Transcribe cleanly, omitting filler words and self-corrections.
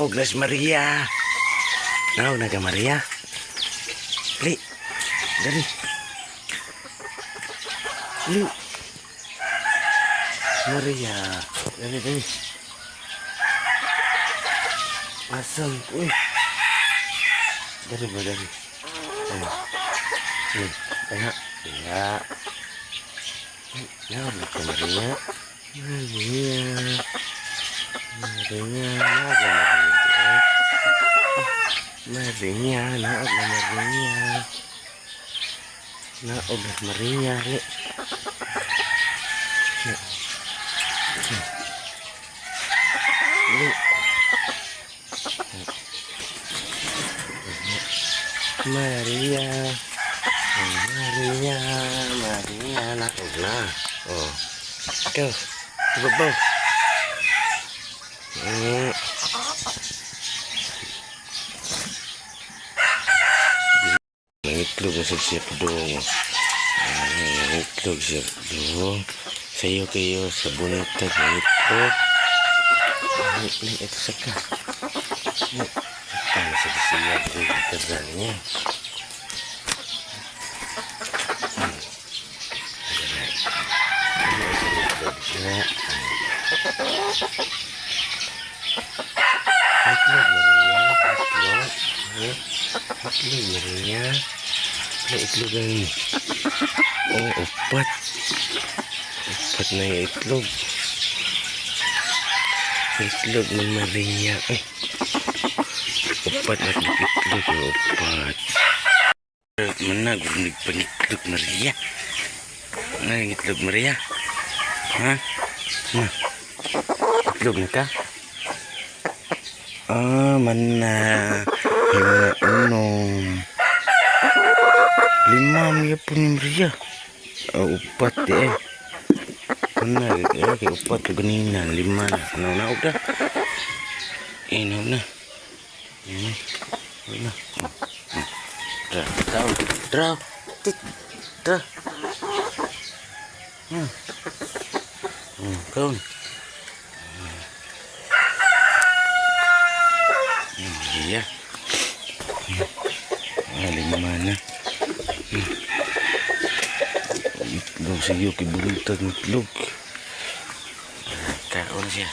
naog na si Maria. Naog na ka Maria. Li. Dali. Li. Maria. Dali, dali. Asam. Uy. Dali ba, dali. Ayo. Ayo. Ya. Naog na ka Maria. Maria. Maria. Naog na Maria. Maria, naog na Maria. Naog na Maria. Maria. Maria, Maria, naog na. Oh. Ikaw, tubabaw. Itlog na siya dong. Itlog siya dong. Sayo kayo sa buntag ng itlog. Ito saka. Ano sa siya dong itlog niya. Itlog Maria, itlog Maria. Itlog ang upat na yung itlog ng Maria. Upat na itlog yung upat manag itlog Maria. Itlog Maria ha? Itlog na ka? Mana unong lima ya pun Maria. Upat mana kayak upat ganina lima na naog na naog na draw kaun iya lima na itlog sa iyo kiburutan itlog kaon siya.